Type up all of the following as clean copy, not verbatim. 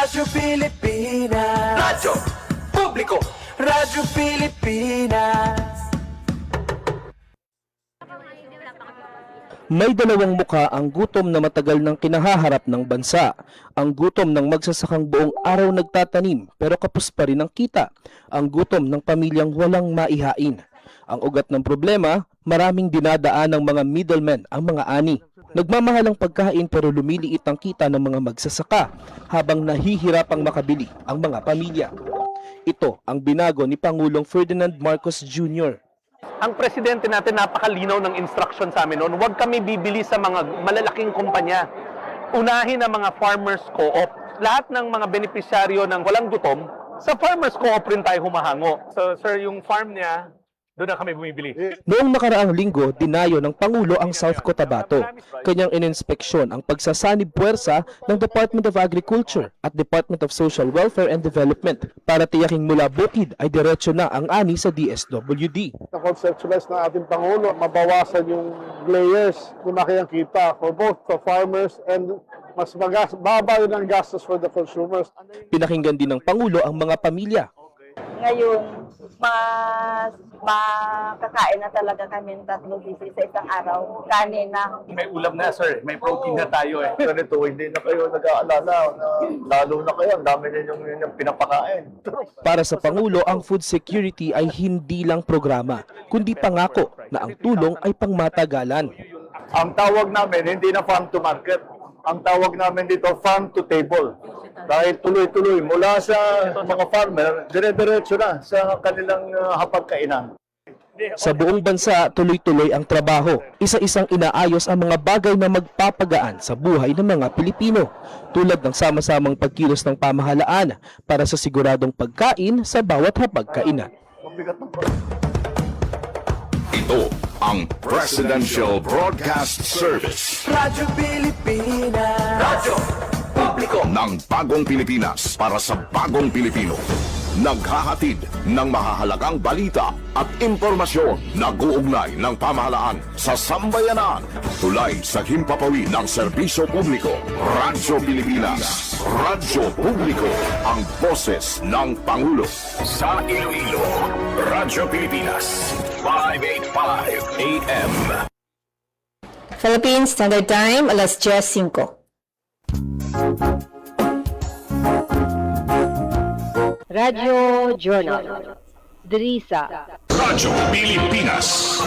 Radyo Pilipinas, Radyo Publiko, Radyo Pilipinas. May dalawang mukha ang gutom na matagal nang kinahaharap ng bansa. Ang gutom ng magsasakang buong araw nagtatanim pero kapos pa rin ang kita. Ang gutom ng pamilyang walang maihain. Ang ugat ng problema, maraming dinadaan ng mga middlemen ang mga ani. Nagmamahal ang pagkain pero lumiliit ang kita ng mga magsasaka habang nahihirapang makabili ang mga pamilya. Ito ang binago ni Pangulong Ferdinand Marcos Jr. Ang presidente natin napakalinaw ng instruction sa amin noon, huwag kami bibili sa mga malalaking kumpanya. Unahin ang mga farmers co-op. Lahat ng mga benepisyaryo ng walang gutom, sa farmers co-op rin tayo humahango. So sir, yung farm niya, doon na kami bumibili. Noong nakaraang linggo, dinayo ng Pangulo ang South Cotabato. Kanyang ininspeksyon ang pagsasanib puwersa ng Department of Agriculture at Department of Social Welfare and Development para tiyaking mula bukid ay diretso na ang ani sa DSWD. Na-conceptualize na ating Pangulo, mabawasan yung layers, lumaki ang kita for both the farmers and mas baba yun ang gastos for the consumers. Pinakinggan din ng Pangulo ang mga pamilya. Ngayon, mas makakain na talaga kami ng 3 beses sa isang araw. Kanin na. May ulam na sir, may protein na tayo eh. Ganito, hindi na kayo nag-aalala, lalo na kayo, ang dami ninyong pinapakain. Para sa Pangulo, ang food security ay hindi lang programa, kundi pangako na ang tulong ay pangmatagalan. Ang tawag namin, hindi na farm to market. Ang tawag namin dito, farm to table. Dahil tuloy-tuloy, mula sa mga farmer, dire-diretso na sa kanilang hapagkainan. Sa buong bansa, tuloy-tuloy ang trabaho. Isa-isang inaayos ang mga bagay na magpapagaan sa buhay ng mga Pilipino, tulad ng sama-samang pagkilos ng pamahalaan para sa siguradong pagkain sa bawat hapagkainan. Ito ang Presidential Broadcast Service Radyo Pilipinas, Radyo Publiko ng Bagong Pilipinas para sa Bagong Pilipino. Naghahatid ng mahahalagang balita at impormasyon na guugnay ng pamahalaan sa sambayanan. Tulay sa himpapawid ng serbisyo publiko. Radyo Pilipinas. Radyo Publiko. Ang boses ng Pangulo. Sa Iloilo, Radyo Pilipinas. 585 AM. Philippine Standard Time, alas 10:05. Radio Journal. Drisa. Radyo Pilipinas.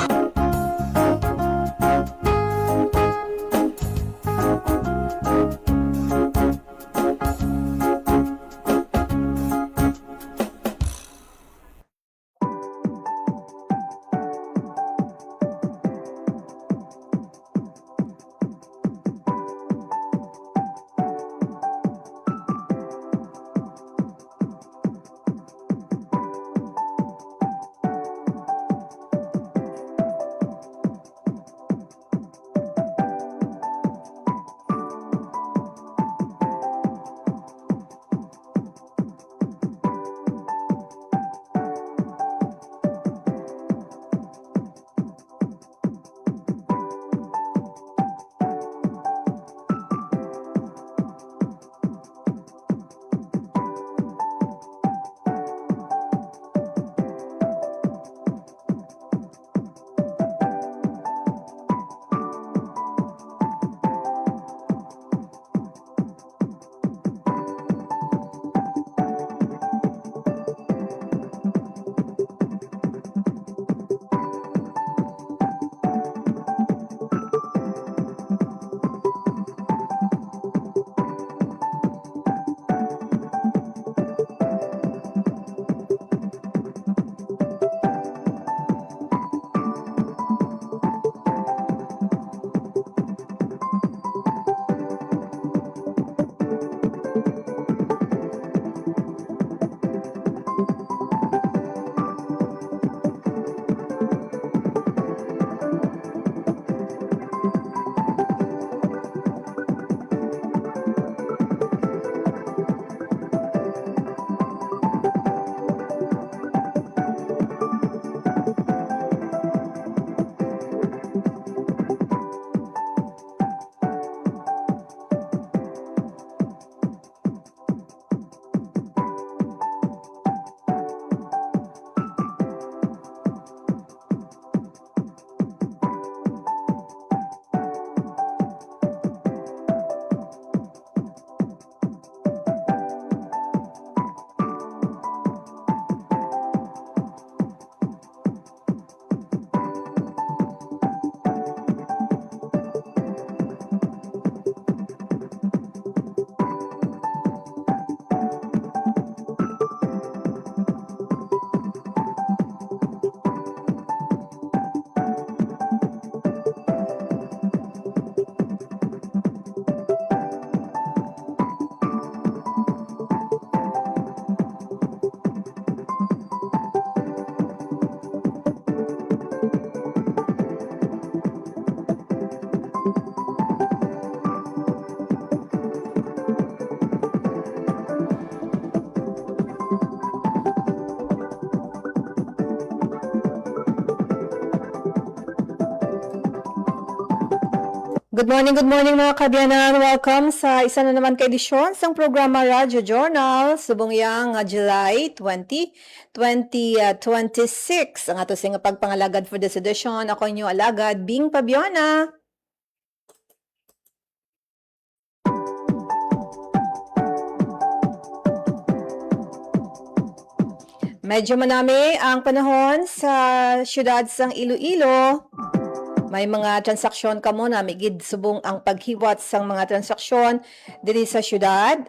Good morning mga kabiyanan. Welcome sa isa na naman kaedisyon sa programa Radyo Journal subong yang July 20, 2026. Ang ato sing pagpangalagad for this edition. Ako inyo alagad, Bing Pabiona. Medyo manami ang panahon sa syudad sang Iloilo. May mga transaksyon kamo na migid subong ang paghiwat sang mga transaksyon diri sa syudad.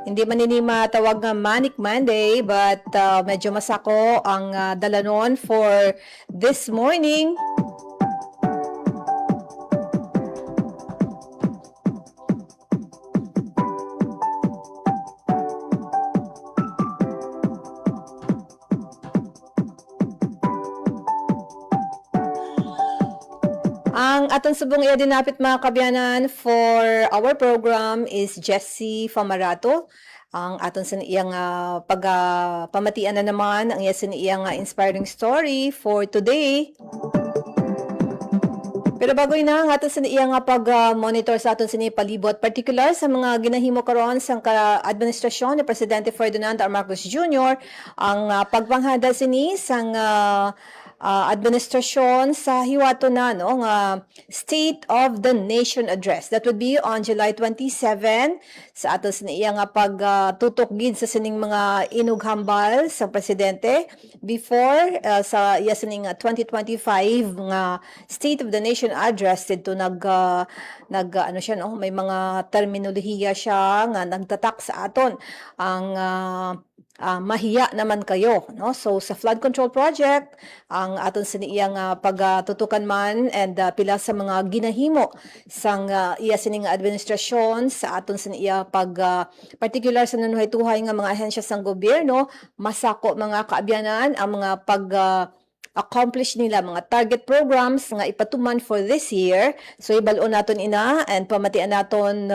Hindi man ini matawag nga Manic Monday but medyo masako ang dalanon for this morning. Ang atong subong iya dinapit mga kabiyanan for our program is Jessie Famarato. Ang aton sa iyang pamatian na naman ang iya sa iyang inspiring story for today. Pero bago na ang aton sa iyang pag-monitor sa aton sa palibot, particular sa mga ginahimo karon sa administrasyon ni Presidente Ferdinand R. Marcos Jr., ang pagpanghada sini sang administrasyon sa hiwato na nga State of the Nation Address. That would be on July 27 sa ato sa iyang pagtutok gid sa sining mga inughambal sa presidente before sa iya sining 2025 nga State of the Nation Address dito ano siya may mga terminolohiya siya nga nagtatak sa aton ang mahiya naman kayo, no? So sa flood control project ang aton sa iyang pagtutukan man and pila sa mga ginahimo sang iya sining administrasyon sa aton sa iya particular sa nanuhay-tuhay nga mga ahensya sang gobyerno, masako mga kaabyanan ang mga accomplish nila mga target programs nga ipatuman for this year. So ibal-on naton ina and pamatian naton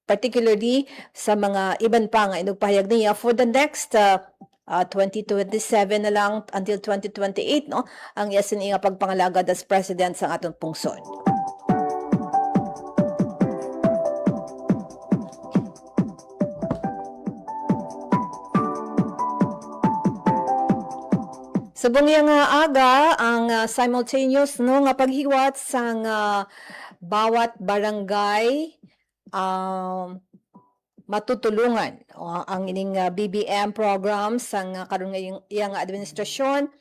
particularly sa mga iban pa nga inugpahayag niya for the next 2027 na lang until 2028 no ang yasin nga pagpangalagad as president sa atong pungsod. Subong nga aga ang simultaneous no nga paghiwat sang bawat barangay matutulungan ang ining BBM program sang karon nga iyang administrasyon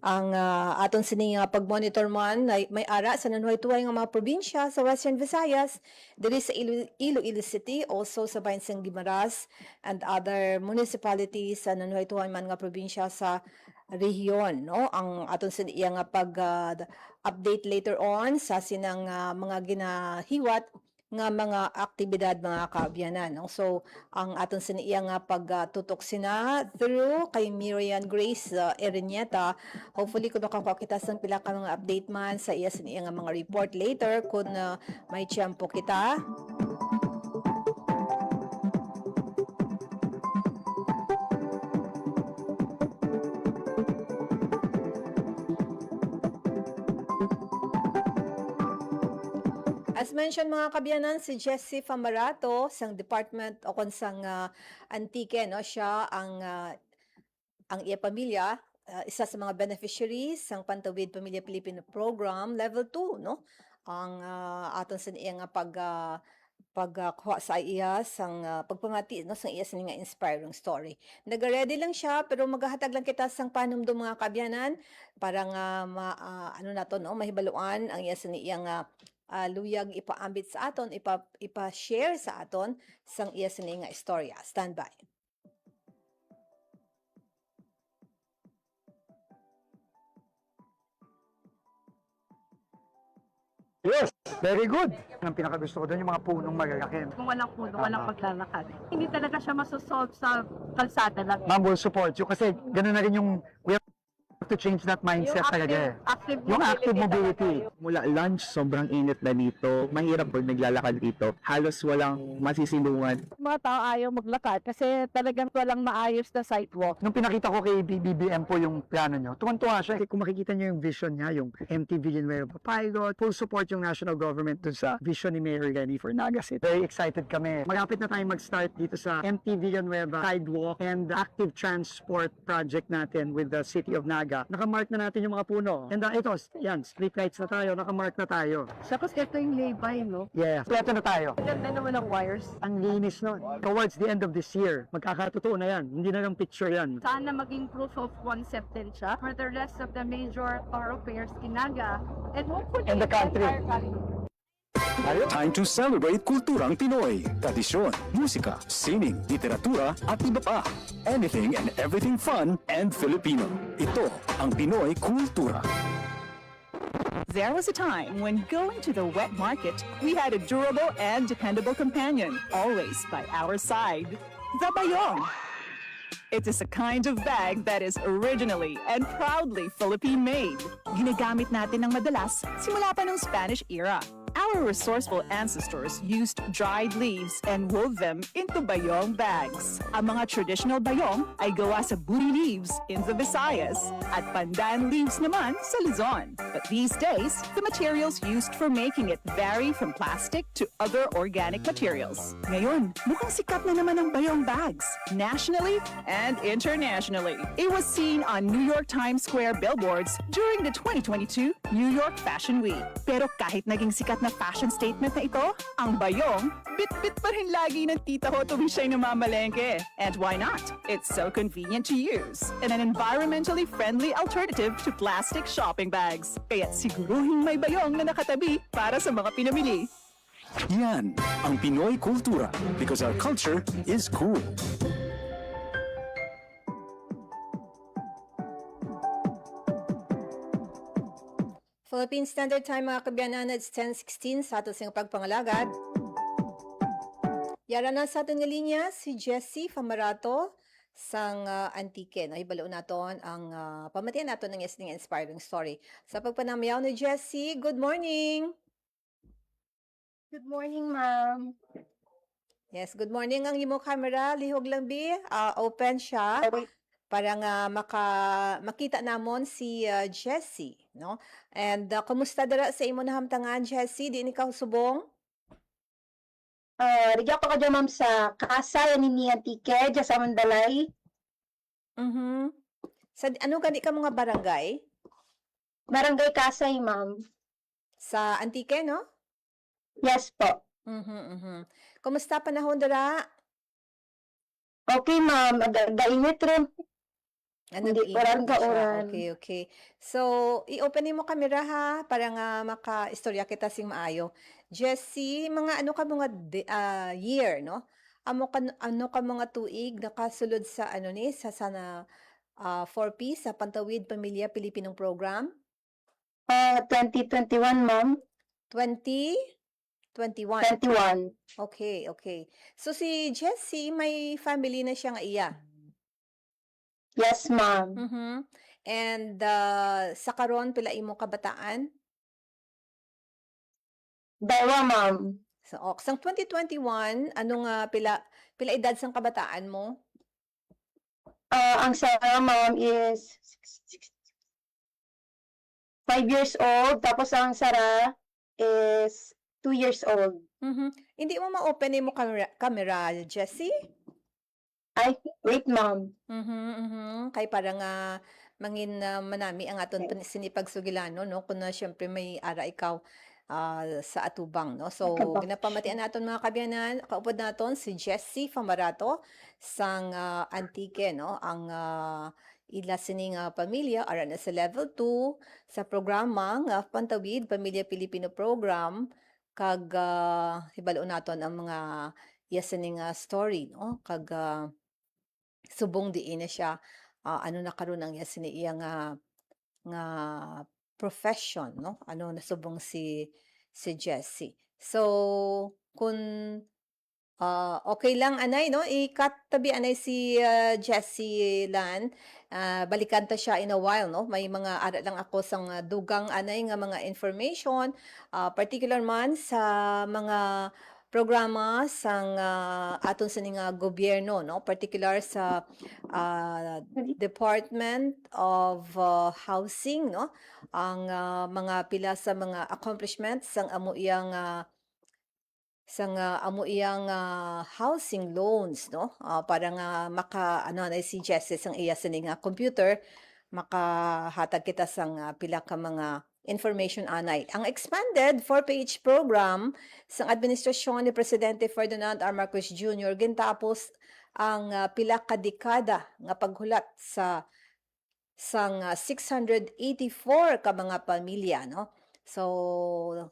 ang aton sini pagmonitor man may ara sa nanuhay-tuhay nga mga probinsya sa Western Visayas diri sa Iloilo City, also sa bahin sang Guimaras and other municipalities sa nanuhay-tuhay man nga probinsya sa rehiyon no ang aton sa iyang update later on sa sinang mga ginahiwat nga mga aktibidad mga kaabyanan. No? So, ang aton sa iya nga pagtutok sina through kay Miriam Grace Erineta. Hopefully, kung nakakakita sa pila ka mga update man sa iya sa iya nga mga report later kung may tiyempo kita. As mentioned mga kabyanan, si Jessie Famarato sang Department o sang Antique, no? Siya ang iya pamilya, isa sa mga beneficiaries sang Pantawid Pamilya Pilipino Program Level 2, no? Ang aton sa iya nga pagkuha sa iya sang pagpamati no sang iya sa nga inspiring story. Nag-ready lang siya pero maghahatag lang kita sang panumdum mga kabyanan para nga ano nato no mahibaluan ang iya sa iya nga luyag ipaambit sa aton, ipa-share sa aton sang iya sa nga istorya. Stand by. Yes, very good. Ang pinakagusto ko doon yung mga punong malalaki. Kung walang puno, walang paglalakad. Hindi talaga siya masosolve sa kalsada lang. Ma'am will support you kasi gano'n na rin yung we have To change that mindset talaga eh. active Yung active mobility. Mula lunch, sobrang init na dito. Mahirap pag naglalakad dito. Halos walang masisilungan. Mga tao ayaw maglakad kasi talagang walang maayos na sidewalk. Nung pinakita ko kay BBM po yung plano nyo, tuwan-tuwa siya. Kung makikita nyo yung vision niya, yung MT Villanueva pilot, full support yung national government dun sa vision ni Mayor Lenny for Naga City. Very excited kami. Malapit na tayong mag-start dito sa MT Villanueva sidewalk and the active transport project natin with the city of Naga. Nakamark na natin yung mga puno. And ito, yan, street lights na tayo, nakamark na tayo. Saka ito yung lay-by, no? Yeah, pleto na tayo. Ganda naman ng wires. Ang linis nun. Towards the end of this year, magkakatotoo na yan. Hindi na lang picture yan. Sana maging proof of concept din siya for the rest of the major thoroughfares in Naga and hopefully And the country. entire country. Time to celebrate kulturang Pinoy, tradisyon, musika, sining, literatura at iba pa. Anything and everything fun and Filipino. Ito ang Pinoy Kultura. There was a time when going to the wet market, we had a durable and dependable companion, always by our side. The Bayong. It is a kind of bag that is originally and proudly Philippine-made. Ginagamit natin ng madalas simula pa ng Spanish era. Our resourceful ancestors used dried leaves and wove them into bayong bags. Ang mga traditional bayong ay gawa sa buri leaves in the Visayas at pandan leaves naman sa Luzon. But these days, the materials used for making it vary from plastic to other organic materials. Ngayon, mukhang sikat na naman ang bayong bags, nationally and internationally. It was seen on New York Times Square billboards during the 2022 New York Fashion Week. Pero kahit naging sikat na fashion statement na ito, ang bayong, bit-bit pa rin lagi ng tita ko tuwing siya'y namamalengke. And why not? It's so convenient to use and an environmentally friendly alternative to plastic shopping bags. Kaya't siguruhin may bayong na nakatabi para sa mga pinamili. Yan ang Pinoy Kultura because our culture is cool. Philippine Standard Time mga kabyanan, it's 10:16 sa ato sing pagpangalagad. Yara na sa aton nga linya si Jessie Famarato sang Antique. Nahibalo naton ang pamatian naton ng isang inspiring story. Sa pagpanamayaw ni Jessie, good morning! Good morning, ma'am. Yes, good morning. Ang imo camera, lihog lang bi, open siya. Para nga makita namon si Jessie, no? And kumusta dara sa imo nahamtangan, Jessie? Di ni ka subong? Rigya ko kadyo, ma'am, sa kasa yan ni Antique, dyan sa Mandalay. Sa ano gani ka mga barangay? Barangay Kasay, ma'am. Sa Antique, no? Yes po. Kumusta panahon dara? Okay, ma'am. Dainit rin. Hindi oran ka oran. Okay. So, i-open mo camera ha para nga maka-istorya kita sing maayo. Jessie, mga ano ka mga year, no? Ano ka mga tuig nakasulod sa ano ni sa sana 4P sa Pantawid Pamilya Pilipinong Program? 2021, ma'am. 2021. 21. Okay. So si Jessie may family na siya nga iya. Yes, ma'am. And sa karon pila imo kabataan? Dalawa, ma'am. So sang 2021, ano nga pila edad sang kabataan mo? Ang Sarah, ma'am, is 5 years old. Tapos ang Sarah is 2 years old. Hindi mo ma-open mo camera, Jessie? Ay, wait, ma'am. Kay para nga mangin manami ang aton sinipagsugilano, no? Kung na syempre may ara ikaw sa atubang, no? So, ginapamatian naton mga kabyanan, kaupod naton si Jessie Famarato sang Antique, no? Ang ila sining pamilya ara na sa level 2 sa programa nga Pantawid Pamilya Pilipino Program kag hibalo naton ang mga sining story, no? Kag subong diin na siya ano na karon ang yasin iya nga profession, no? Ano nasubong si Jessie. So kung Okay lang anay no, ikatabi anay si Jessie Lan. Balikan ta siya in a while no. May mga ara lang ako sang dugang anay nga mga information, particular man sa mga programa sang aton sa nga gobyerno no, particular sa Department of Housing no, ang mga pila sa mga accomplishments sang amo iyang housing loans no, para nga maka ano na si Jessie sang iya sini nga computer makahatag kita sang pila ka mga information anay. Ang expanded 4-page program sang administrasyon ni Presidente Ferdinand R. Marcos Jr. gintapos ang pila ka dekada nga paghulat sa sang 684 ka mga pamilya no. So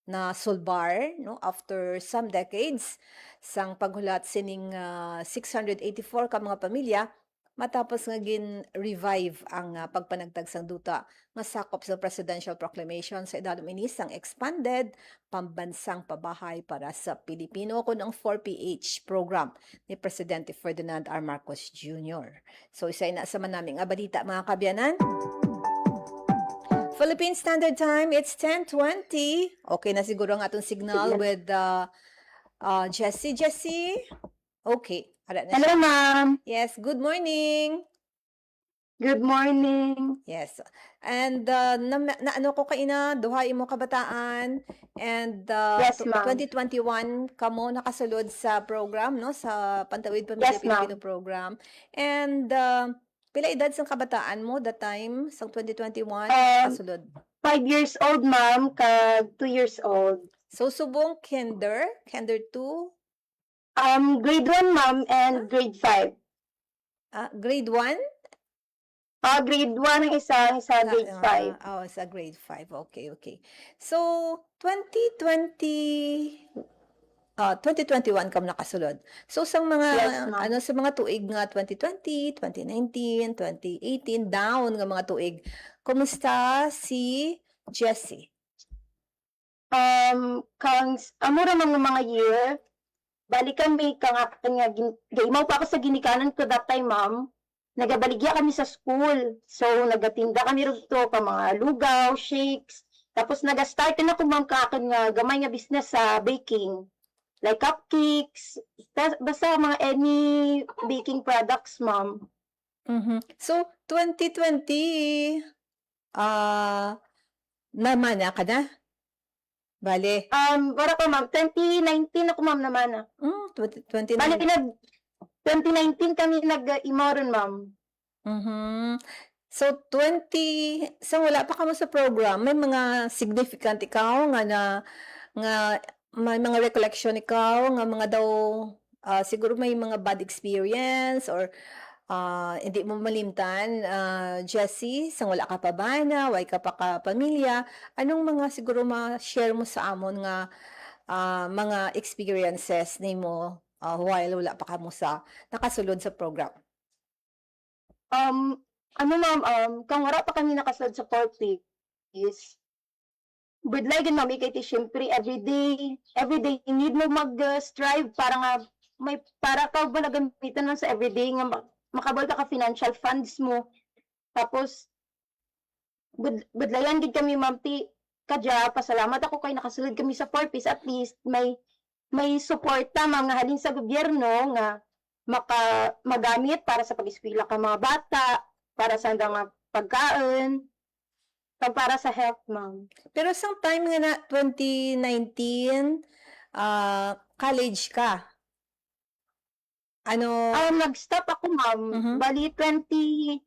na sulbar no after some decades sang paghulat sining 684 ka mga pamilya matapos nga gin-revive ang pagpanagtag sang duta nga sakop sa presidential proclamation sa idalom ini sang expanded pambansang pabahay para sa Pilipino kun ang 4PH program ni Presidente Ferdinand R. Marcos Jr. So isa na sa manaming nga balita mga kabyanan. Philippine Standard Time, it's 10:20. Okay na siguro ang atong signal with Jessie. Jessie? Okay. Ara na Hello, siya. ma'am. Yes, good morning. Good morning. Yes. And ano ko kaina, duha imo kabataan. And Yes, ma'am. 2021 kamo nakasulod sa program, no? Sa Pantawid Pamilya Yes, ma'am. Pilipino program. And pila edad sang kabataan mo that time sa 2021 kasulod? 5 years old, ma'am, kag 2 years old. So subong kinder 2, Grade 1, ma'am, and grade 5. grade 1? Grade 1 ang isa grade 5. Sa grade 5. Okay. So 2021 kam nakasulod. So sa mga Yes, ma'am. sa mga tuig nga 2020, 2019, 2018 down nga mga tuig. Kumusta si Jessie? Kang amura mga year, balikan may kang nga gaimaw pa ako sa ginikanan ko that time, ma'am. Nagabaligya kami sa school. So nagatinda kami rugto pa mga lugaw, shakes. Tapos nagastart na ako, ma'am, kakan nga gamay nga business sa baking. Like cupcakes, basta mga any baking products, ma'am. So 2020 namana ka na? Bale. Para ko, ma'am, 2019 ako, ma'am, naman. 2019. Bali, 2019 kami nag-imaron, ma'am. So, wala pa ka mo sa program, may mga significant ikaw nga may mga recollection ikaw nga mga daw, siguro may mga bad experience or hindi mo malimtan, Jessie, sang wala ka pa ba na, way ka pa ka pamilya, anong mga siguro ma-share mo sa amon nga mga experiences nimo while wala pa ka mo sa nakasulod sa program? Ma'am, kung wala pa kami nakasunod sa 40 is budlay gid, ma'am, kay syempre everyday need mo mag-strive para nga para ka ba nagamitan lang sa everyday nga makabal ka financial funds mo. Tapos budlayan gid kami, ma'am, kadya pasalamat ako kay nakasulod kami sa 4Ps, at least may suporta, ma'am, nga halin sa gobyerno nga magamit para sa pag-eskwela ka mga bata, para sa mga pagkain, para sa health, ma'am. Pero sa time nga na 2019, college ka. Nag-stop ako, ma'am. Bali 2016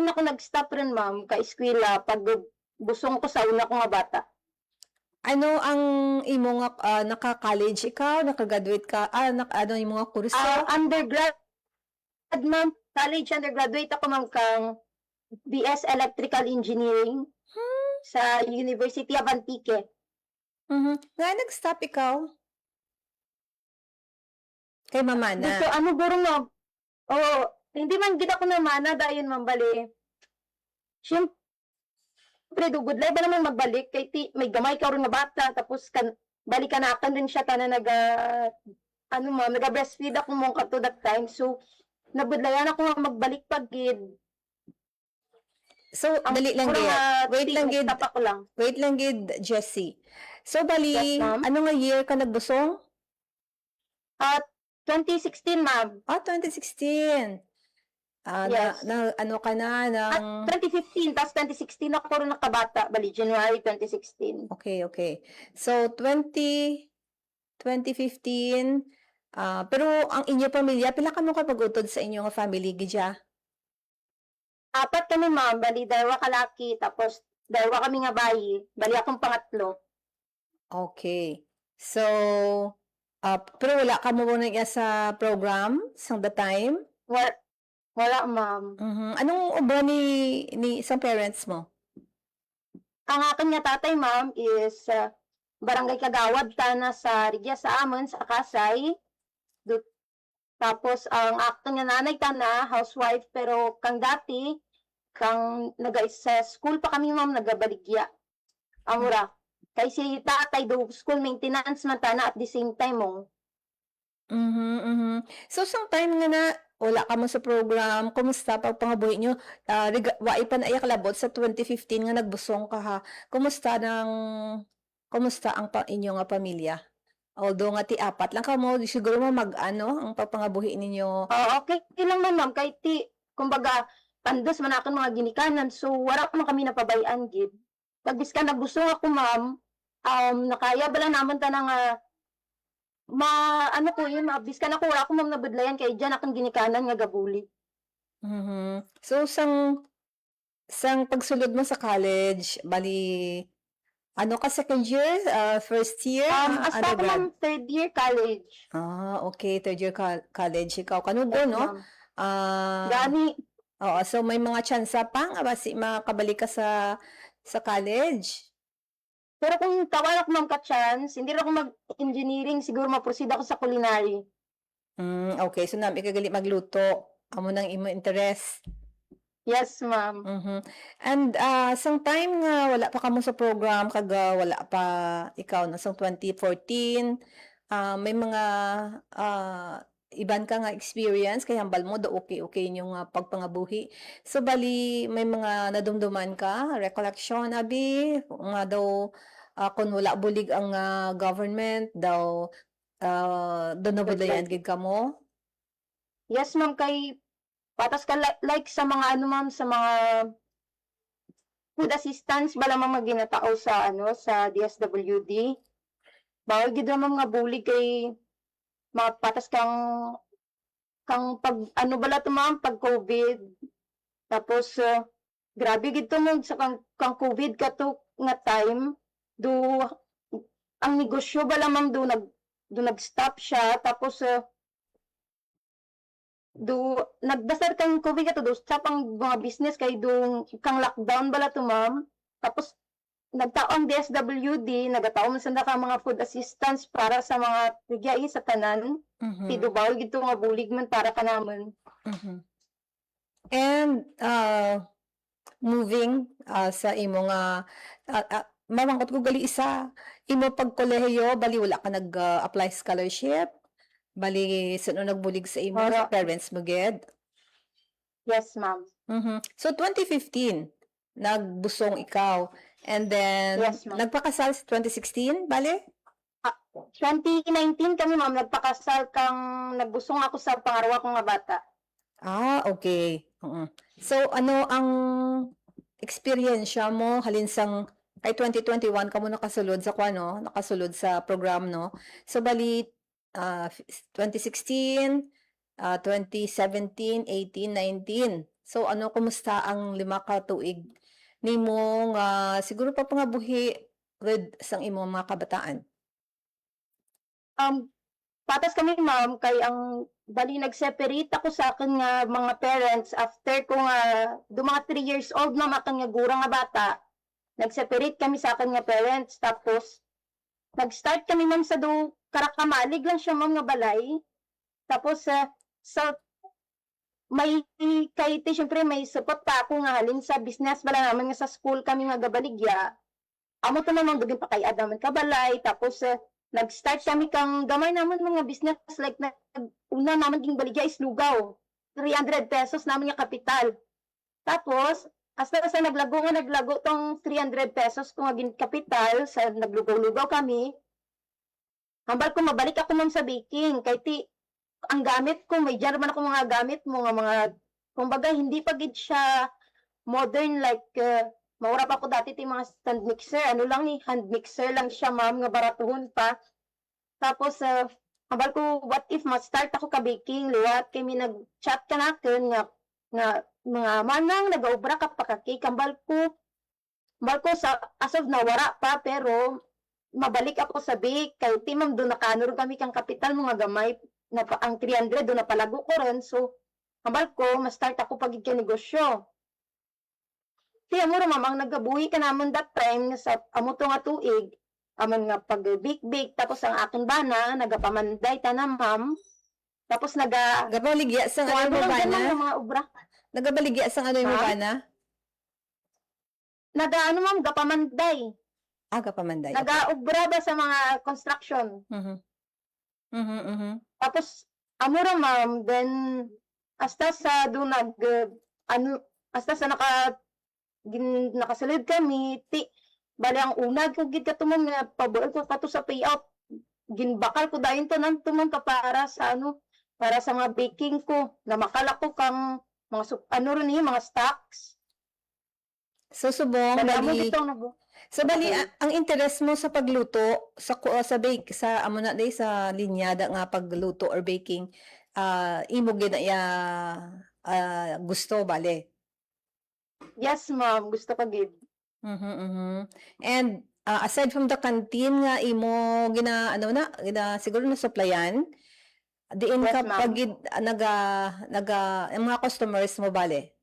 ako nag-stop rin, ma'am, ka-eskwela pag busong ko sa una ko nga bata. Ano ang imo nga naka-college ikaw, naka-graduate ka, ano imo nga kurso? Undergrad, ma'am. College undergraduate ako, ma'am, kang BS Electrical Engineering sa University of Antique. Nga nag-stop ikaw? Kay mama na? Gusto, burong, ma'am? Hindi man gid ako namana, dayon, ma'am, bali. Siyempre, dugod, ba naman magbalik, kay may gamay ka rin nga bata, tapos balikanakan din siya tanan ano ma'am, naga-breastfeed ako mong kato that time. So, nabudlayan ako nga magbalik pagid. So, dali lang gid. Wait lang gid. Tapa ko lang. Wait lang gid, Jessie. So, bali, Yes, ma'am. ano nga year ka nagbusong? At 2016, ma'am. 2016. Yes. Ano ka na At ng... 2015, tapos 2016 ako rin nakabata. Bali, January 2016. Okay. So, 2015, pero ang inyo pamilya, pila ka mo kapag-utod sa inyong family, Gidya? 4 kami, ma'am. Bali, 2 kalaki, tapos 2 kami nga bayi. Bali, akong pangatlo. Okay. So, pero wala ka mo muna sa program sang the time? Wala, ma'am. Anong ubra ni isang parents mo? Ang akin nga tatay, ma'am, is barangay Kagawad, tana sa Rigya sa amon, sa Kasay. Tapos, ang akin nga nanay, tana, housewife, pero kang dati, kang sa school pa kami, ma'am, nagabaligya. Ang ura. Kay si tatay do school maintenance man tana at the same time mo. So, sang time nga na, wala ka mo sa program, kumusta pag pangabuhi nyo? Wai pa na iyakalabot sa 2015 nga nagbusong ka ha. Kumusta ang inyo nga pamilya? Although nga ti 4 lang ka mo, siguro mo ang papangabuhi ninyo. Okay lang man, ma'am, kahit kumbaga, pandos man akin mga ginikanan, so wala man kami napabayaan, gid. Pagbis ka nagbusong ako, ma'am, nakaya bala naman ta nga, mabis ka na ko, wala ko, ma'am, nabudlayan, kay dyan akong ginikanan nga gabuli. So, sang pagsulod mo sa college, bali, ano ka second year? First year? Hasta ako, ma'am, 3rd year college. Okay, 3rd year college. Ikaw, kanugo, no? Gani. Oo, so may mga tsansa pa nga basi makabalik ka sa college. Pero kung tawala ko, ma'am, ka-chance, hindi rin ako mag-engineering, siguro ma-proceed ako sa culinary. Okay, so namin kagali magluto. Amo nang imo interest. Yes, ma'am. And sang time nga wala pa kamo sa program wala pa ikaw na sang 2014 may mga iban ka nga experience kay hambal mo do okay yung pagpangabuhi. So bali may mga nadumduman ka recollection abi nga daw kung wala bulig ang government daw do nabudlayan gid kamo. Yes, ma'am, kay patas ka like sa mga ma'am, sa mga food assistance bala mga ginatao sa sa DSWD. Bawal gid mga bulig kay mga patas kang pag bala to, ma'am, pag COVID. Tapos grabe gid to, ma'am, sa kang COVID ka to nga time ang negosyo bala, ma'am, nag-stop siya. Tapos nagdasar kang COVID ka to, sa pang mga business kay kang lockdown bala to, ma'am. Tapos nagtao ang DSWD, nagataw man sa mga food assistance para sa mga bigay sa tanan. Bawal gito nga bulig man para ka naman. And moving sa imo nga mamangkot ko gali isa imo pagkolehiyo bali wala ka nag-apply scholarship. Bali, sino nagbulig sa imo? Sa parents mo, ged? Yes, ma'am. So, 2015, nagbusong ikaw. And then, yes, nagpakasal sa 2016, bali? 2019 kami, ma'am, nagpakasal nagbusong ako sa pangarawa kong nga bata. Okay. So, ano ang experience mo halinsang kay 2021 kamo nakasulod sa nakasulod sa program, no? So, bali, 2016, 2017, 18, 19. So, kumusta ang 5 ka tuig nimo siguro pa pangabuhi with sang imo mga kabataan? Patas kami, ma'am, kay bali nag-separate ako sa akin nga mga parents after ko nga mga 3 years old, ma'am, akin nga gurang nga bata. Nag-separate kami sa akin nga parents. Tapos nag-start kami, ma'am, sa karakamalig lang siya, ma'am, nga balay. Tapos syempre may support pa ako nga halin sa business bala naman nga sa school kami nga gabaligya. Amo to naman dugin pa kay Adaman Kabalay. Tapos nag-start kami kang gamay naman mga business like na una naman ging baligya is lugaw. 300 pesos naman yung kapital. Tapos, hasta sa naglago tong 300 pesos kung aging kapital sa naglugaw-lugaw kami. Hambal ko mabalik ako ma'am sa baking. Kay ti, ang gamit ko, may dyan naman ako mga gamit mo, mga, kumbaga, hindi pa gid siya modern like, maura pa ako dati ti mga stand mixer. Ano lang ni, hand mixer lang siya ma'am, nga baratuhon pa. Tapos, hambal ko, what if ma-start ako ka baking, liwat, kami nag-chat ka na akin, nga mga manang, nag-obra ka pa ka-cake, hambal ko sa, as of na, wara pa, pero, mabalik ako sa bake, kay ti ma'am, doon nakanor kami kang kapital, mga gamay, na, ang 300, doon napalago ko rin, so, hambal ko, ma-start ako pagig ka negosyo. Tiya mo ma'am, ang nagabuhi ka naman that time, sa amo to nga tuig, amon nga pag-bake, tapos ang akin bana, nagapamanday ta na ma'am, tapos Nagabaligya sa ano mo ba na? mga obra. Nagabaligya sa ano mo ba na? Ano ma'am, gapamanday. Gapamanday. Nagaobra ba sa mga construction. Tapos, amura ma'am, then, hasta sa doon hasta sa nakasulod kami, bali ang unag ko gid ka tumang nga pabuel ko pato sa payout. Ginbakal ko dayon to nang tumang ka para sa para sa mga baking ko, na makala ko kang mga mga stocks. So subong bali. So bali Okay. ang interest mo sa pagluto sa bake sa amo na day sa linyada nga pagluto or baking imo gid na ya gusto bale. Yes ma'am, gusto ko gid. And aside from the canteen nga imo gina siguro na supplyan diin Yes, ka ma'am. pag ang mga customers mo bale.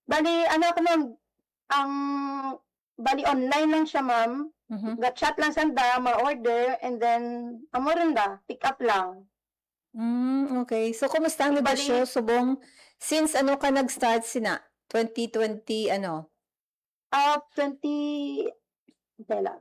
Bali ko ma'am, bali online lang siya ma'am. Gat-chat lang sanda, ma-order, and then amo rin pick up lang. Okay. So kumusta ang negosyo subong since ano ka nag-start sina 2020 ano? 20 Bella.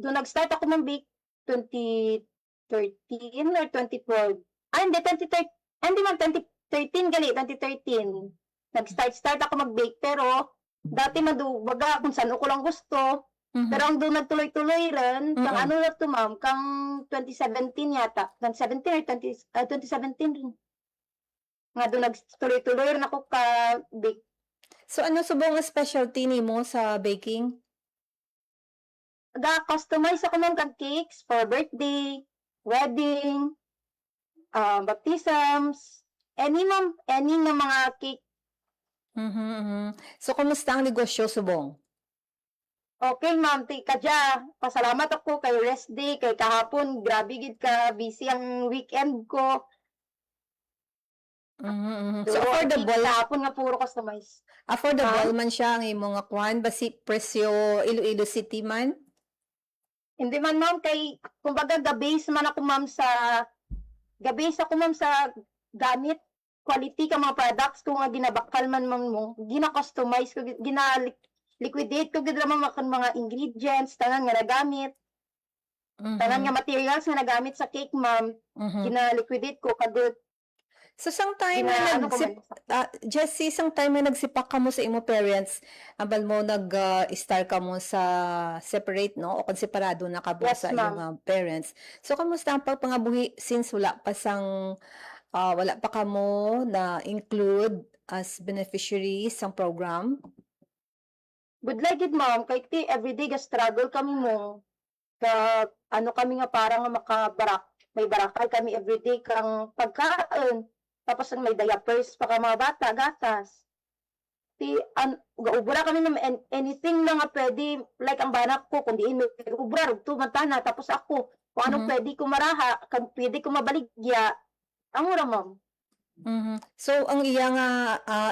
Doon nag-start ako mag-bake 2013 or 2012. Hindi, 2013. Hindi man, 2013 gali, 2013. Nag-start ako mag-bake, pero dati baga kung saan ko lang gusto. Pero ang doon nagtuloy-tuloy rin, kang ano na to ma'am, kang 2017 yata. 2017 or 2017 rin. Nga doon nagtuloy-tuloy rin ako ka-bake. So ano subong ang specialty nimo sa baking? Customize ako ng cakes for birthday, wedding, baptisms, any na mga cake. So kumusta ang negosyo subong? Okay ma'am, kadya, pasalamat ako kay rest day, kay kahapon, grabe gid ka, busy ang weekend ko. So affordable. Kahapon nga puro customize. Affordable man siya ang imong nga kuan basi presyo Iloilo City man? Hindi man ma'am, kay kumbaga ga-base ako ma'am sa gamit, quality ka mga products kung nga ginabakal man mo, gina-customize ko, gina-liquidate ko gid naman mga ingredients, tanan nga nagamit, tanan nga materials nga nagamit sa cake ma'am, gina-liquidate ko kagud. So sang time na Jessie, sang time na nagsipak ka mo sa imo parents, abal mo nag-start ka mo sa separate no o kung separado na ka mo Yes, sa ma'am. iyong parents. So kamusta ang pagpangabuhi since wala pa ka mo na include as beneficiaries sa program? Good luck gid ma'am, kay ti everyday ga struggle kami mo. Kami nga parang may barakay kami everyday kang pagkaon. Tapos may diapers pa ka mga bata, gatas. Gaubra kami ng anything na nga pwede, like ang banak ko, kung diin may ubra, tumantana, tapos ako, kung anong pwede ko maraha, kung pwede ko mabaligya, ang mura ma'am. So ang iya nga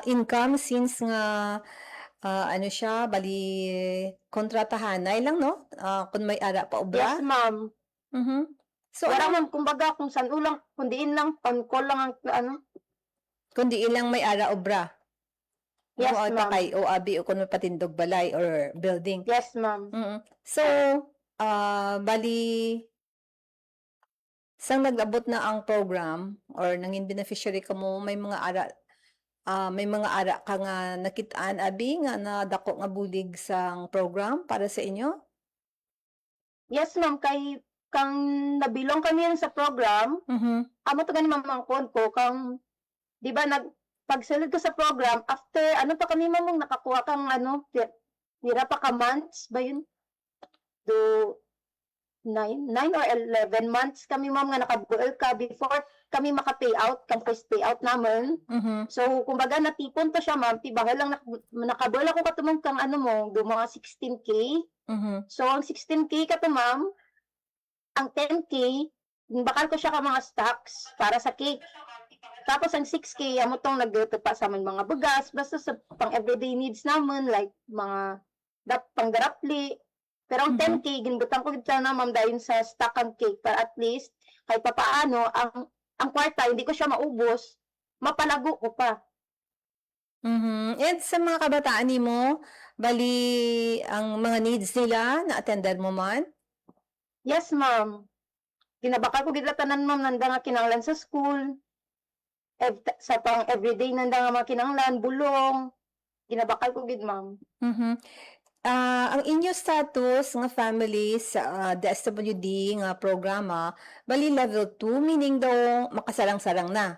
income since nga ano siya bali kontratahanay lang no? Kung may ara pa obra. Yes ma'am. So Wala ano, ma'am, kumbaga kung saan ulang, kung diin lang, on call lang ang kundi ilang may ara obra. Yes, O ay ma'am. pakay o abi o kung may patindog balay or building. Yes ma'am. So bali sang naglabot na ang program or nangin beneficiary ka mo, may mga ara ka nga nakitaan abi nga na dako nga bulig sang program para sa inyo? Yes, ma'am, kay kang nabilong kami sa program, amo to gani mamangkon ko kang di ba pagsulod ko sa program after ano pa kami mamong nakakuha kang tira pa ka months ba yun? Do 9 or 11 months kami ma'am nga nakabuel ka before kami maka-payout, kang first payout namin. So, kumbaga natipon to siya ma'am, tibahal lang nakabuel ako katumong kang do mga 16K. So, ang 16K ka to ma'am, ang 10K, bakal ko siya ka mga stocks para sa cake. Tapos ang 6K, amo tong nagtupa sa amin mga bugas, basta sa pang everyday needs namin, like mga pangdarapli. Pero ang 10K, ginbutang ko gito na ma'am dahil sa stock ang cake para at least kahit papaano, ang kwarta, hindi ko siya maubos, mapalago ko pa. And sa mga kabataan mo, bali ang mga needs nila na-attended mo man? Yes, ma'am. Kinabakal ko gila tanan ma'am, nanda nga kinanglan sa school. Sa pang everyday nanda nga mga kinanglan, bulong. Kinabakal ko gid ma'am. Ang inyo status nga family sa DSWD nga programa, bali level 2, meaning daw makasalang-salang na.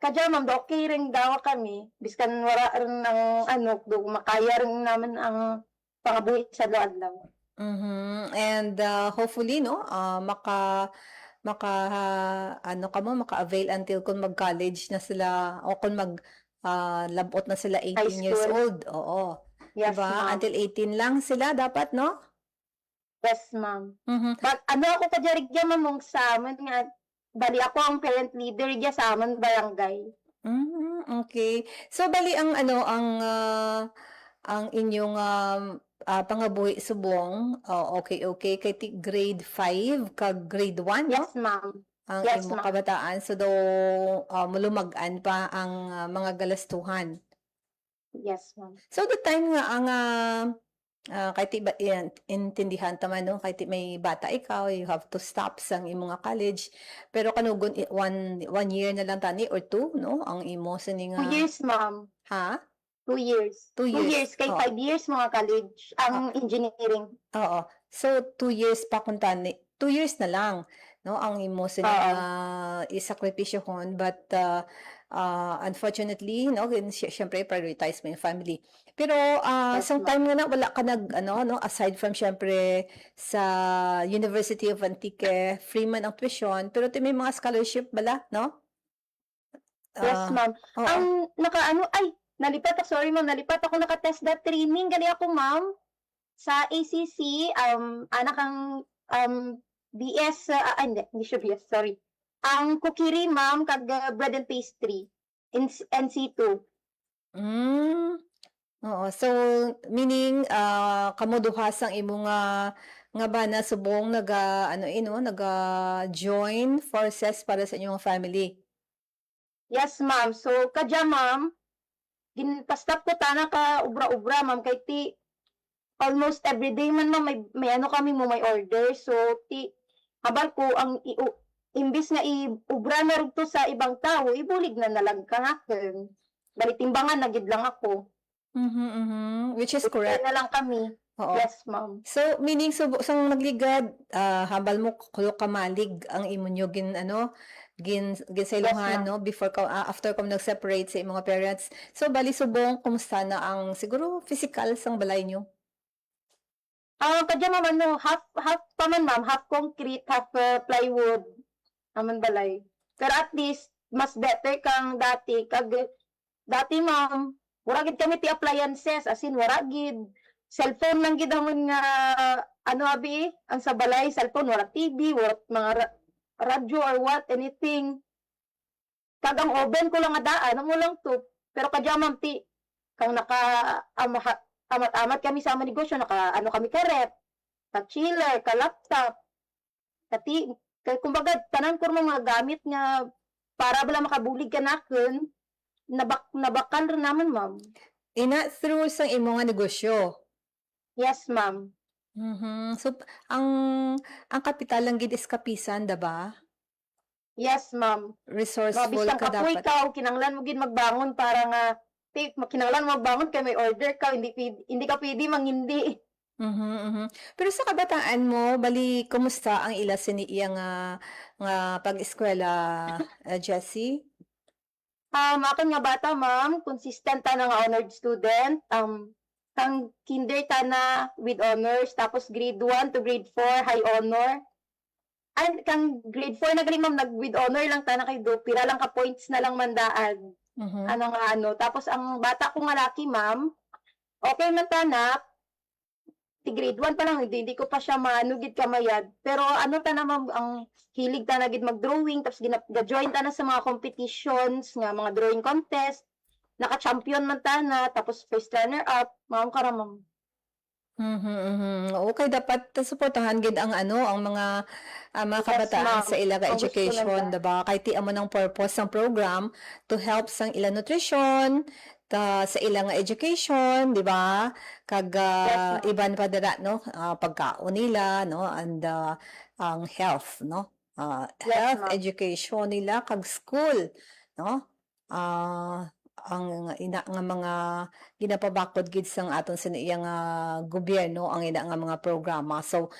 Kadya ma'am, okay rin daw kami. Biskan wala rin ng do makaya rin naman ang pangabuhi sa adlaw. And hopefully no, maka-avail until kung mag-college na sila o kung labot na sila 18 years old. Oo. Yes, Diba? ma'am. Until 18 lang sila dapat, no? Yes, ma'am. But ako kadya rigya mamong sa amin nga, bali ako ang parent leader rigya sa amin barangay. Okay. So bali ang ang inyong pangabuhi subong, okay kay grade 5 kag grade 1, no? Yes, ma'am. Ang Yes, imong ma'am. kabataan, so daw malumag-an pa ang mga galastuhan. Yes, ma'am. So the time nga ang kahit iba intindihan taman no, kahit may bata ikaw, you have to stop sang imong nga college, pero kanugon one year na lang tani or 2, no, ang imo sini 2 nga years, ma'am. ha? 2 years. 2 2 years. years kay Oo. 5 years mga college ang engineering. Oo. So 2 years pa kun tani, 2 years na lang, no, ang imo sini isakripisyo kon, but unfortunately, no, syempre prioritize mo yung family. Pero some time nga na wala ka no, aside from syempre sa University of Antique, free man ang tuition, pero may mga scholarship bala, no? Yes, ma'am. Oo. Ang nalipat ako naka-test that training gali ako, ma'am, sa ACC, anak ang BS, hindi siya BS, sorry. Ang kukiri, ma'am, kag bread and pastry, NC2. Oo. So, meaning, kamuduhas ang imo nga ba na subong naga-join forces para sa inyong family. Yes, ma'am. So, kadya, ma'am, ginpastap ko tana ka ubra-ubra, ma'am, kay almost everyday man, ma'am, may kami may order. So, habal ko, imbis nga ubra na rin to sa ibang tao, ibulig na nalang ka nga. Balitimbangan, nagid lang ako. Which is correct. Na lang kami. Oo. Yes, ma'am. So, meaning, sang magligad, habal mo kulo kamalig ang imo nyo ginsailuhan, Yes, no, before after ka nag-separate sa imong mga parents. So, bali subong, kumusta na ang siguro physical sang balay nyo? Kadya, ma'am, half pa man, ma'am, half concrete, half plywood. Aman balay. Pero at least, mas better kang dati. Dati, ma'am, wala gid kami ti appliances, as in, wala gid. Cellphone lang gid amon nga, ang sa balay, cellphone, wala TV, wala mga radyo or what, anything. Kagang oven ko lang adaan, mo lang to. Pero kadya, ma'am, kang amat-amat kami sa amang negosyo, kami ka rep, ka chiller, ka laptop, kumbaga, tanan ko mga gamit nga, para bala makabulig ka nakin, nabakal rin naman, ma'am. Through sang imong nga negosyo. Yes, ma'am. So, ang kapital lang gid is Kapisan, ba? Yes, ma'am. Resourceful Mabis ka kang kapoy dapat. ka, o kinanglan mo gid magbangon para nga, kinanglan mo magbangon kay may order ka, hindi ka pwede mangindi. Pero sa kabataan mo, bali, kumusta ang ila sini nga pag-eskwela, Jessie? Ako nga bata, ma'am, consistent ta nga honored student. Kang kinder ta na with honors, tapos grade 1 to grade 4, high honor. Ay, kang grade 4 na gali, ma'am, nag-with honor lang ta na kay do, pira lang ka points na lang mandaan. Tapos ang bata ko nga laki, ma'am, okay man ta na, grade 1 pa lang, hindi ko pa siya manugid kamayad. Pero ano ta na, ma'am, ang hilig ta na gid mag-drawing, tapos ga-join ta na sa mga competitions, nga mga drawing contest, naka-champion man ta na, tapos first runner-up, ma'am karamam. Okay, dapat suportahan gid ang ang mga kabataan ma'am. sa ila ka Ang gusto education, nila. diba? Kay ti amo ng purpose ng program to help sang ila nutrition, sa ilang education, di ba? Kag Yes, ma'am. iban pa dira, no? Pagkaon nila, no? And ang health, no? Health ma'am. education nila kag school, no? Ang ina nga mga ginapabakod gid sang aton sa iyang gobyerno ang ina nga mga programa. So,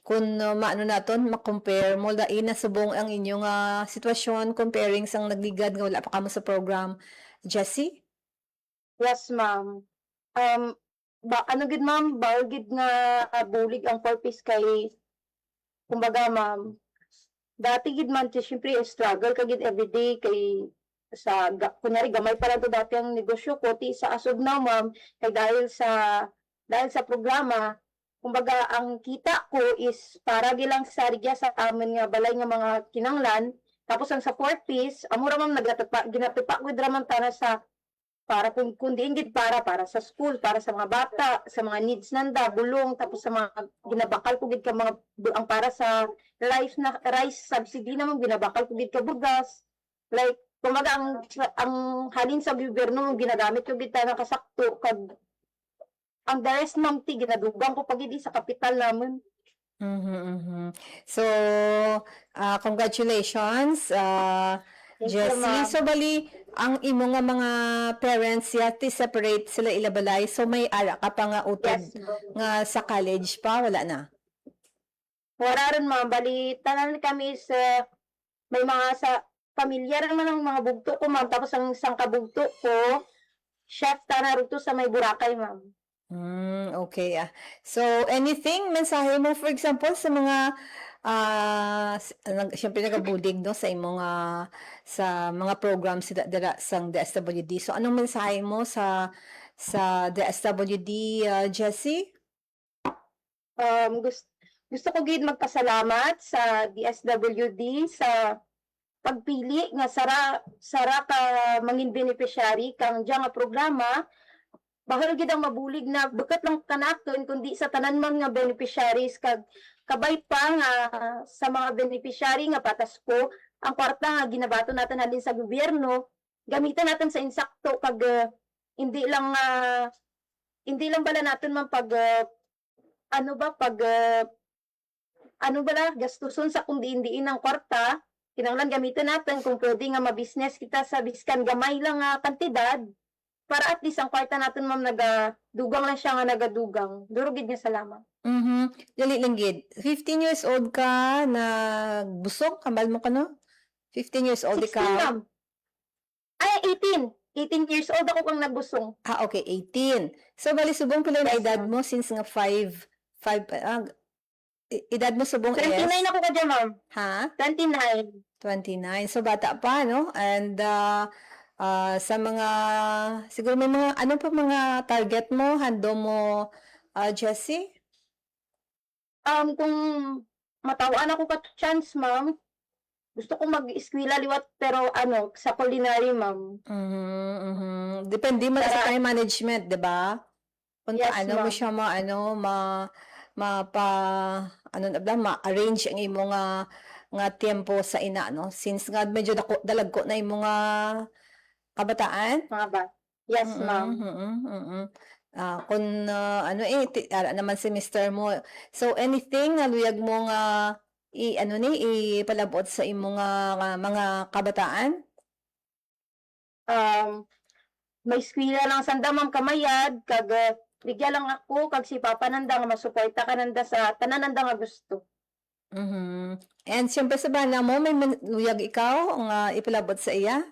kung maano naton ma-compare mo lain na subong ang inyong sitwasyon comparing sang nagligad nga wala pa kamo sa program, Jessie? Yes, ma'am. Ano gid, ma'am, bawal gid nga bulig ang purpose kay, kumbaga, ma'am, dati gid man, syempre, struggle ka gid everyday kay, kunyari, gamay pa lang to dati ang negosyo ko, ti sa asog na, ma'am, kay dahil sa programa, kumbaga, ang kita ko is para gilang sarigya sa amin nga balay nga mga kinanglan, tapos ang support piece, amura, ma'am, ginatipa ko draman tana sa para kung diin gid para sa school, para sa mga bata, sa mga needs nanda, bulong, tapos sa mga ginabakal ko gid ka mga ang para sa rice subsidy naman ginabakal ko gid ka bugas. Like kumaga ang halin sa gobyerno ginagamit ko gid ta nakasakto kag ang the rest ma'am ti ginadugang ko pag sa kapital naman. So, congratulations, Thank you, Jessie. ma'am. So, bali, ang imo nga mga parents yati separate sila ilabalay. So, may ara ka pa nga utod Yes, ma'am. nga sa college pa, wala na. Wala rin, ma'am. Bali, tanan kami sa may mga sa pamilyar naman ang mga bugto ko, ma'am. Tapos ang isang kabugto ko, chef na rito sa may Boracay, ma'am. Okay. So, anything, mensahe mo, for example, sa mga siyempre nagabulig no sa imong sa mga programs dira sang DSWD. So, anong mensahe mo sa DSWD, Jessie? Gusto ko gid magpasalamat sa DSWD sa pagpili nga sara ka mangin beneficiary kang diya nga programa. Bahal gid ang mabulig na bukat lang kanaton kundi sa tanan man nga beneficiaries kag kabay pa nga sa mga beneficiary nga patas ko ang kwarta nga ginabato natin halin sa gobyerno gamitan natin sa insakto kag hindi lang bala natin man pag gastuson sa kung diin ang kwarta kinahanglan gamitin natin kung pwede nga ma-business kita sa biskan gamay lang nga kantidad para at least ang kwarta natin ma'am nagadugang lang siya nga nagadugang. Durugid niya salamat. Dali lang gid. 15 years old ka, nagbusog, kambal mo ka no? 15 years old 16 ka. ma'am. Ay, 18. 18 years old ako kang nagbusong. Okay, 18. So, bali subong pila na edad mo since nga 5 edad mo subong 29 is? ako ka dyan, ma'am. Ha? 29. 29. So, bata pa, no? And, sa mga, siguro may mga, ano pa mga target mo, hando mo, Jessie? Kung matawaan ako ka chance, ma'am, gusto ko mag-eskwela liwat, pero sa culinary, ma'am. Depende mo na sa time management, di ba? Kung Yes, paano mo ma'am. siya ma-arrange ang imong nga tempo sa ina, no? Since nga medyo dalag ko na imong kabataan. Mga ba? Yes, ma'am. Ara naman si Mr. mo. So anything na luyag mo nga ipalabot sa imong mga kabataan? May eskwela lang sanda ma'am kamayad, kag bigyan lang ako, kag si Papa nanda nga masuporta ka nanda sa tanan nanda nga gusto. And siyempre sa bana mo, may luyag ikaw nga ipalabot sa iya?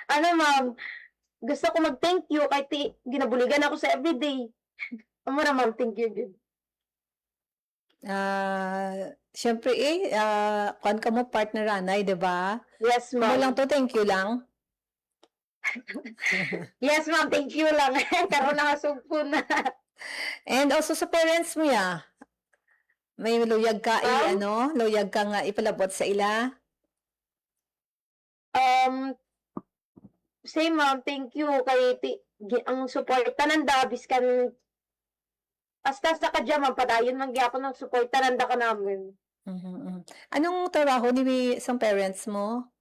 Ano ma'am, gusto ko mag-thank you kahit ginabuligan ako sa everyday. Amura ma'am, thank you good. Siyempre kuan ka mo partner anay, 'di ba? Yes Mo ma'am. lang to, thank you lang. Yes ma'am, thank you lang. Karon na kasugpo na. And also sa parents mo ya. May luyag ka luyag ka nga ipalabot sa ila. Say ma'am, thank you kay ang suporta nanda biskan hasta sa kadya ma'am padayon man gyapon ang suporta nanda ka namin. Anong trabaho ni isang parents mo?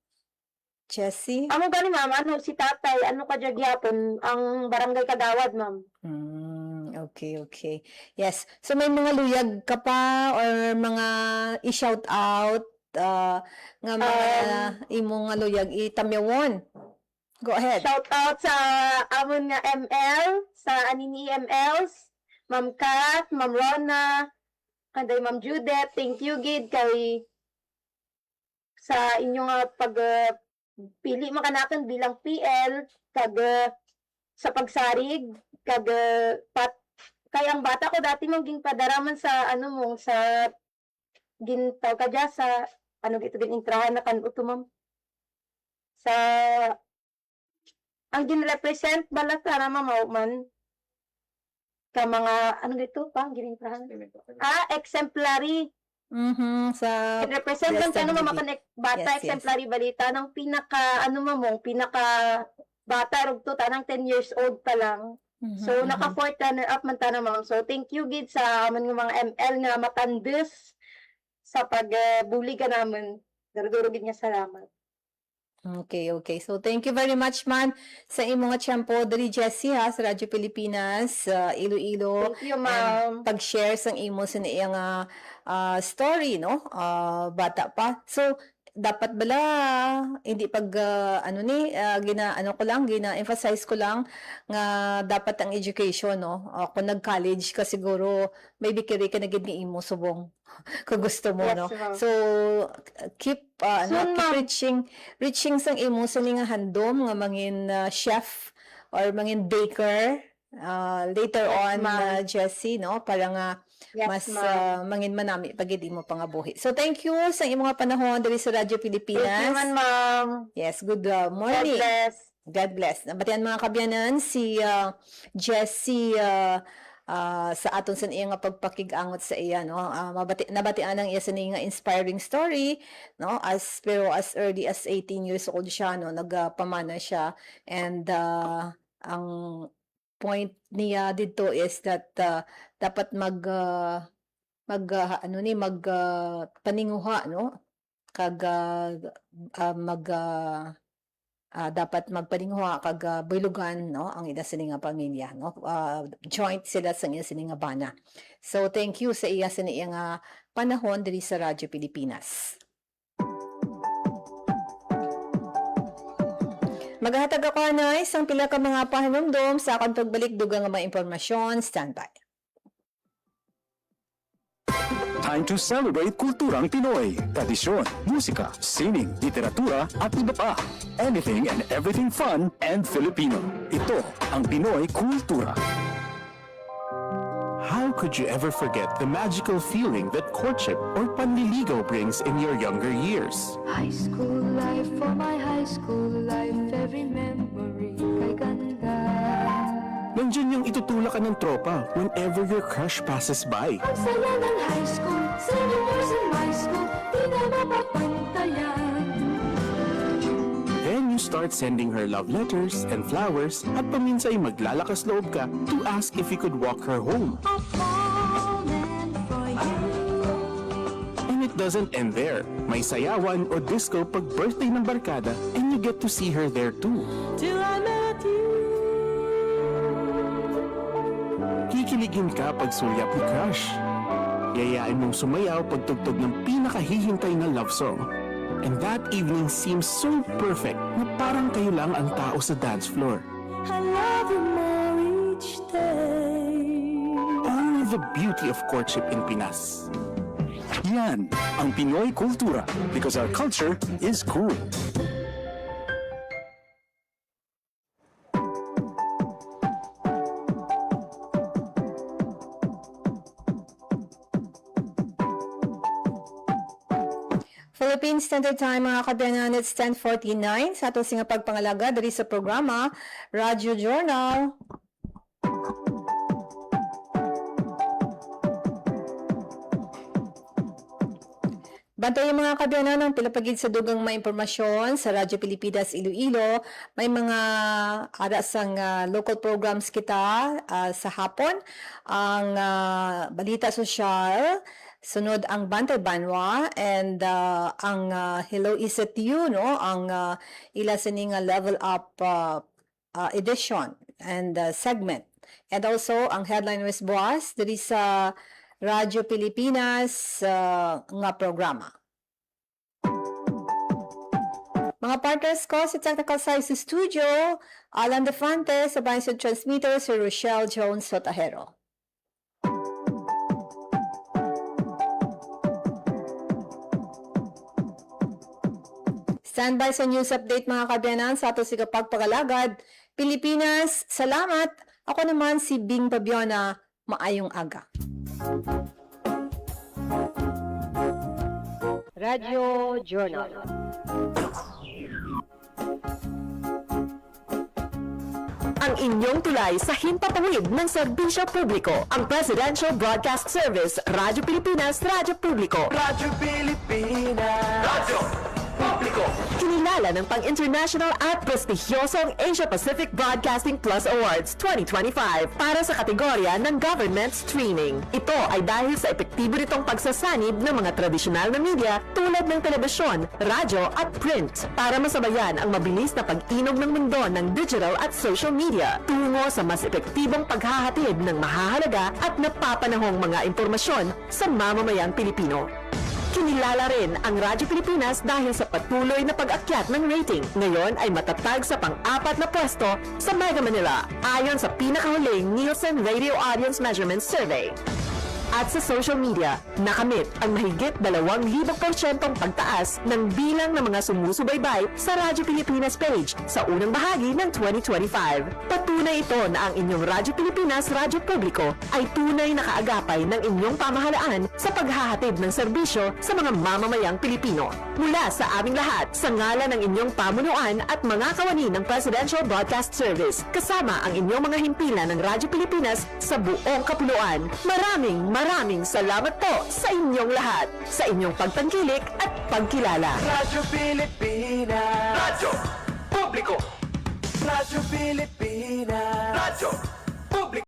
Jessie? Amo gani ma'am, si tatay, kadya gyapon ang barangay Kadawad ma'am. Okay. Yes. So may mga luyag ka pa or mga i-shout out nga mga imong nga luyag itamyawon. Go ahead. Shout out sa amon nga ML, sa anini MLs, Ma'am Kat, Ma'am Rona, kanday Ma'am Judith, thank you gid kay sa inyong pili makanakan bilang PL kag sa pagsarig kag kay ang bata ko dati mong ging padaraman sa sa gintaw kadya sa intrahan na kanuto ma'am sa ang ginrepresent balat sana man ka mga ginintrahan exemplary Sa represent lang sa bata Yes, exemplary balita ng pinaka pinaka bata rugto tanang 10 years old pa lang. So naka fourth runner up man ta na ma'am. So thank you gid sa amon nga mga ML nga matandes sa pagbuli ka naman. Daro-daro gid nga salamat. Okay. So, thank you very much, man, sa imong nga tiyempo diri Jessie ha, sa Radyo Pilipinas, Iloilo. Thank you, ma'am. Pag-share sang imo sa iyang story, no? Bata pa. So, dapat bala hindi gina-emphasize ko lang nga dapat ang education, no? Kung nag-college ka siguro maybe kiri ka na gid ni imo subong kung gusto mo, Yes, no? ma'am. So keep Soon, ma'am. reaching sang imo sa nga handom nga mangin chef or mangin baker later Yes, on, ma'am. Jessie, no? Para nga Yes, mas ma'am. mangin manami pag di mo pangabuhi. So thank you sa imong nga panahon diri sa Radyo Thank Pilipinas. you man, ma'am. Yes, good God morning. bless. God bless. Nabatian mga kabyanan si Jessie sa aton sa iya nga pagpakig-angot sa iya, no. Nabatian ang iya sa nga inspiring story, no, as early as 18 years old siya, no, nagpamana siya, and ang point niya dito is that dapat paninguha, no, kag dapat magpaninguha kag bilugan, no, ang ida sini nga pamilya, no, joint sila sa iya sini nga bana. So thank you sa iya sini nga panahon diri sa Radyo Pilipinas. Maghatag ako na isang pila ka mga pahinumdom sa akong pagbalik dugang nga mga impormasyon. Standby. Time to celebrate kulturang Pinoy. Tradisyon, musika, sining, literatura at iba pa. Anything and everything fun and Filipino. Ito ang Pinoy Kultura. How could you ever forget the magical feeling that courtship or panliligaw brings in your younger years? High school life, for my high school life, every memory kay ganda. Nandiyan yung itutulak ka ng tropa whenever your crush passes by. Ang saya ng high school, seniors in my school, di na mapapantayan. Then you start sending her love letters and flowers at paminsay maglalakas loob ka to ask if you could walk her home. A moment for you. And it doesn't end there. May sayawan o disco pag birthday ng barkada and you you get to see her there too. Till I met you. Kikiligin ka pag sulyap ni crush. Yayain mong sumayaw pagtugtog ng pinakahihintay na love song. And that evening seems so perfect na parang kayo lang ang tao sa dance floor. I love you more each day. Oh, the beauty of courtship in Pinas. Yan ang Pinoy kultura because our culture is cool. Philippine Standard Time, mga kabayanan, it's 10:49 sa ato nga pagpangalaga diri sa programa Radyo Journal. Bantay mga kabayanan ng pilapagid sa dugang mga impormasyon sa Radyo Pilipinas Iloilo. May mga arasang local programs kita sa hapon. Ang balita sosyal, sunod ang Bantay Banwa, and ang Hello Is It You, no? Ang ila sining level up edition and segment. And also ang Headline with Boss diri sa Radyo Pilipinas nga programa. Mga partners ko sa Technical Science Studio, Alan Defante, sa bayan sa transmitter si Rochelle Jones Sotahero. Standby sa news update mga kabayanan sa ato si kapagpagalagad. Pilipinas, salamat. Ako naman si Bing Babiona, maayong aga. Radyo Journal. Ang inyong tulay sa himpapawid ng serbisyo publiko. Ang Presidential Broadcast Service, Radyo Pilipinas, Radyo Publiko. Radyo Pilipinas. Radyo Publiko. Kinilala ng pang-international at prestigyosong Asia-Pacific Broadcasting Plus Awards 2025 para sa kategorya ng Government Streaming. Ito ay dahil sa epektibo nitong pagsasanib ng mga tradisyonal na media tulad ng telebisyon, radyo at print para masabayan ang mabilis na pag-inog ng mundo ng digital at social media tungo sa mas epektibong paghahatid ng mahahalaga at napapanahong mga impormasyon sa mamamayang Pilipino. Kinilala rin ang Radyo Pilipinas dahil sa patuloy na pag-akyat ng rating. Ngayon ay matatag sa pang-4 na pwesto sa Mega Manila ayon sa pinakahuling Nielsen Radio Audience Measurement Survey. At sa social media, nakamit ang mahigit 2,000% pagtaas ng bilang ng mga sumusubaybay sa Radyo Pilipinas page sa unang bahagi ng 2025. Patunay ito na ang inyong Radyo Pilipinas Radyo Publiko ay tunay na kaagapay ng inyong pamahalaan sa paghahatid ng serbisyo sa mga mamamayang Pilipino. Mula sa aming lahat, sa ngalan ng inyong pamunuan at mga kawani ng Presidential Broadcast Service, kasama ang inyong mga himpilan ng Radyo Pilipinas sa buong kapuluan. Maraming salamat po sa inyong lahat, sa inyong pagtangkilik at pagkilala. Radyo Pilipinas. Radyo Publiko. Radyo Pilipinas.